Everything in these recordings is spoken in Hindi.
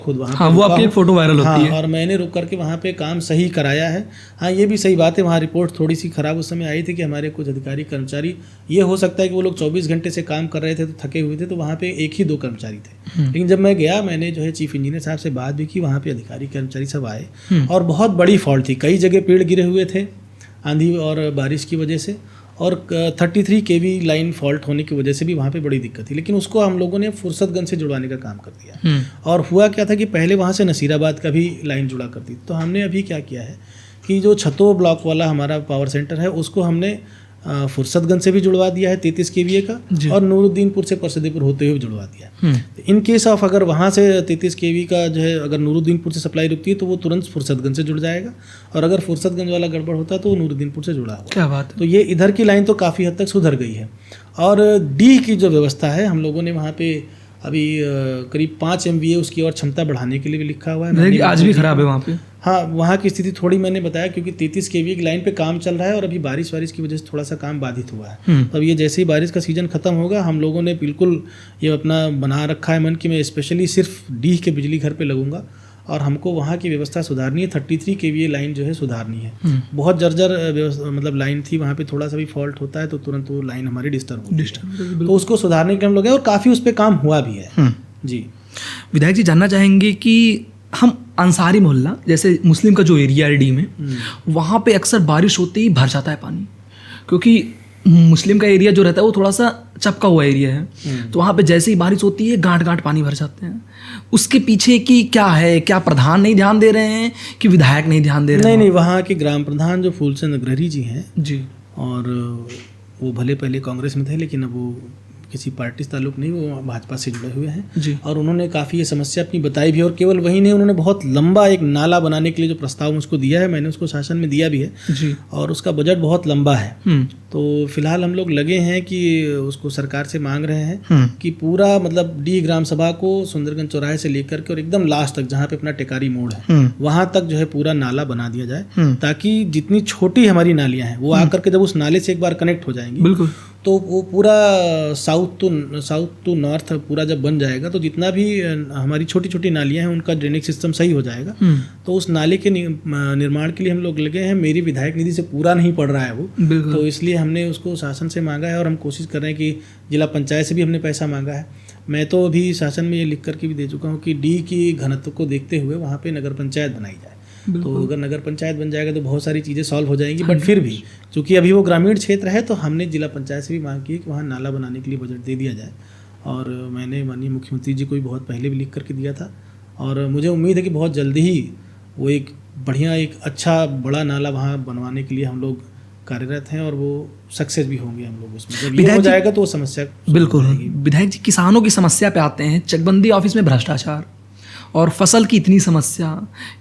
खुद वहाँ हाँ, पे वो रुका आपकी हूँ। एक फ़ोटो वायरल होती हाँ, है। और मैंने रुक करके वहाँ पे काम सही कराया है। हाँ, ये भी सही बात है, वहाँ रिपोर्ट थोड़ी सी ख़राब उस समय आई थी कि हमारे कुछ अधिकारी कर्मचारी, ये हो सकता है कि वो लोग 24 घंटे से काम कर रहे थे तो थके हुए थे, तो वहाँ पे एक ही 2 कर्मचारी थे। लेकिन जब मैं गया, मैंने जो है चीफ इंजीनियर साहब से बात भी की, वहाँ पे अधिकारी कर्मचारी सब आए और बहुत बड़ी फॉल्ट थी। कई जगह पेड़ गिरे हुए थे आंधी और बारिश की वजह से, और 33 केवी लाइन फॉल्ट होने की वजह से भी वहाँ पे बड़ी दिक्कत थी। लेकिन उसको हम लोगों ने फुर्सतगंज से जुड़वाने का काम कर दिया। और हुआ क्या था कि पहले वहाँ से नसीराबाद का भी लाइन जुड़ा करती थी। तो हमने अभी क्या किया है कि जो छतो ब्लॉक वाला हमारा पावर सेंटर है उसको हमने फुर्सतगंज से भी जुड़वा दिया है 33 केवीए का, और नूरुद्दीनपुर से परसदीपुर होते हुए भी जुड़वा दिया। तो इन केस ऑफ अगर वहाँ से 33 केवी का जो है अगर नूरुद्दीनपुर से सप्लाई रुकती है तो वो तुरंत फुर्सतगंज से जुड़ जाएगा, और अगर फुर्सतगंज वाला गड़बड़ होता है तो वो नूरुद्दीनपुर से जुड़ा हुआ। क्या बात है। तो ये इधर की लाइन तो काफ़ी हद तक सुधर गई है। और डी की जो व्यवस्था है, हम लोगों ने वहाँ पे अभी करीब 5 MVA उसकी और क्षमता बढ़ाने के लिए भी लिखा हुआ है। आज भी खराब है वहाँ पे। हाँ, वहाँ की स्थिति थोड़ी मैंने बताया, क्योंकि 33 केवी की लाइन पे काम चल रहा है और अभी बारिश की वजह से थोड़ा सा काम बाधित हुआ है। तो अब ये जैसे ही बारिश का सीजन खत्म होगा, हम लोगों ने बिल्कुल ये अपना बना रखा है मन कि मैं स्पेशली सिर्फ डी के बिजली घर पे लगूंगा, और हमको वहाँ की व्यवस्था सुधारनी है। 33 केवीए लाइन जो है सुधारनी है। बहुत जर्जर मतलब लाइन थी, वहाँ पे थोड़ा सा भी फॉल्ट होता है तो तुरंत वो लाइन हमारी डिस्टर्ब होती है। तो उसको सुधारने के हम लोग हैं, और काफ़ी उस पर काम हुआ भी है। जी विधायक जी, जानना चाहेंगे कि हम अंसारी मोहल्ला जैसे मुस्लिम का जो एरिया है डी में, वहाँ पे अक्सर बारिश होते ही भर जाता है पानी, क्योंकि मुस्लिम का एरिया जो रहता है वो थोड़ा सा चपका हुआ एरिया है। तो वहाँ पे जैसे ही बारिश होती है गांठ गांठ पानी भर जाते हैं। उसके पीछे की क्या है? क्या प्रधान नहीं ध्यान दे रहे हैं कि विधायक नहीं ध्यान दे रहे हैं? नहीं, वहाँ के ग्राम प्रधान जो फूलचंद अग्रहरी जी हैं जी, और वो भले पहले कांग्रेस में थे, लेकिन अब वो किसी पार्टी से ताल्लुक नहीं, वो भाजपा से जुड़े हुए हैं जी। और उन्होंने काफ़ी ये समस्या अपनी बताई भी, और केवल वही नहीं, उन्होंने बहुत लंबा एक नाला बनाने के लिए जो प्रस्ताव मुझको दिया है, मैंने उसको शासन में दिया भी है जी, और उसका बजट बहुत लंबा है। तो फिलहाल हम लोग लगे हैं कि उसको सरकार से मांग रहे हैं कि पूरा मतलब डी ग्राम सभा को सुंदरगंज चौराहे से लेकर के और एकदम लास्ट तक जहाँ पे अपना टेकारी मोड़ है वहाँ तक जो है पूरा नाला बना दिया जाए, ताकि जितनी छोटी हमारी नालियाँ हैं वो आकर के जब उस नाले से एक बार कनेक्ट हो जाएंगी, बिल्कुल, तो वो पूरा साउथ टू नॉर्थ पूरा जब बन जाएगा तो जितना भी हमारी छोटी छोटी नालियाँ हैं उनका ड्रेनेज सिस्टम सही हो जाएगा। तो उस नाले के निर्माण के लिए हम लोग लगे हैं। मेरी विधायक निधि से पूरा नहीं पड़ रहा है वो, तो इसलिए हमने उसको शासन से मांगा है और हम कोशिश कर रहे हैं कि जिला पंचायत से भी हमने पैसा मांगा है। मैं तो अभी शासन में ये लिख करके भी दे चुका हूँ कि डी की घनत्व को देखते हुए वहाँ पे नगर पंचायत बनाई जाए। तो अगर नगर पंचायत बन जाएगा तो बहुत सारी चीज़ें सॉल्व हो जाएंगी, बट फिर भी चूँकि अभी वो ग्रामीण क्षेत्र है तो हमने जिला पंचायत से भी मांग की है कि वहाँ नाला बनाने के लिए बजट दे दिया जाए। और मैंने माननीय मुख्यमंत्री जी को भी बहुत पहले भी लिख करके दिया था और मुझे उम्मीद है कि बहुत जल्दी ही वो एक बढ़िया एक अच्छा बड़ा नाला वहाँ बनवाने के लिए हम लोग कार्यरत हैं और वो सक्सेस भी होंगे हम लोग उसमें। जब ये हो जाएगा तो वो समस्या बिल्कुल। विधायक जी, किसानों की समस्या पे आते हैं। चकबंदी ऑफिस में भ्रष्टाचार और फसल की इतनी समस्या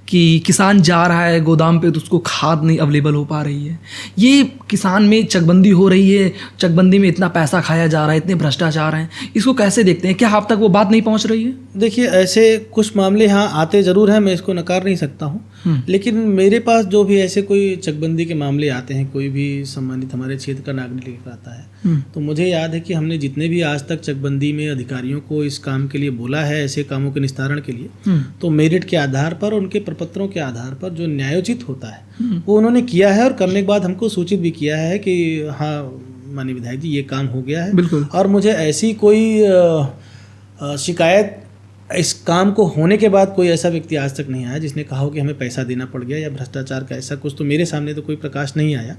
कि किसान जा रहा है गोदाम पे तो उसको खाद नहीं अवेलेबल हो पा रही है। ये किसान में चकबंदी हो रही है, चकबंदी में इतना पैसा खाया जा रहा है, इतने भ्रष्टाचार हैं, इसको कैसे देखते हैं? क्या आप तक वो बात नहीं पहुंच रही है? देखिए, ऐसे कुछ मामले यहाँ आते ज़रूर हैं, मैं इसको नकार नहीं सकता हूँ, लेकिन मेरे पास जो भी ऐसे कोई चकबंदी के मामले आते हैं, कोई भी संबंधित हमारे क्षेत्र का नागरिक लेकर आता है, तो मुझे याद है कि हमने जितने भी आज तक चकबंदी में अधिकारियों को इस काम के लिए बोला है, ऐसे कामों के निस्तारण के लिए, तो मेरिट के आधार पर, उनके प्रपत्रों के आधार पर जो न्यायोचित होता है वो उन्होंने किया है और करने के बाद हमको सूचित भी किया है कि हाँ माननीय विधायक जी ये काम हो गया है। बिल्कुल। और मुझे ऐसी कोई शिकायत इस काम को होने के बाद कोई ऐसा व्यक्ति आज तक नहीं आया जिसने कहा हो कि हमें पैसा देना पड़ गया या भ्रष्टाचार का ऐसा कुछ तो मेरे सामने तो कोई प्रकाश नहीं आया।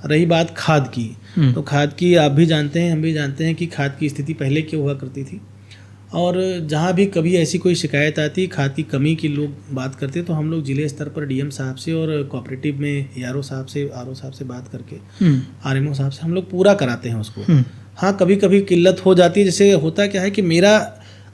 रही बात खाद की, तो खाद की आप भी जानते हैं, हम भी जानते हैं कि खाद की स्थिति पहले क्या हुआ करती थी, और जहाँ भी कभी ऐसी कोई शिकायत आती, खाद की कमी की लोग बात करते, तो हम लोग जिले स्तर पर डीएम साहब से और कोऑपरेटिव में आरओ साहब से बात करके आरएमओ साहब से हम लोग पूरा कराते हैं उसको। हाँ, कभी कभी किल्लत हो जाती है। जैसे होता क्या है कि मेरा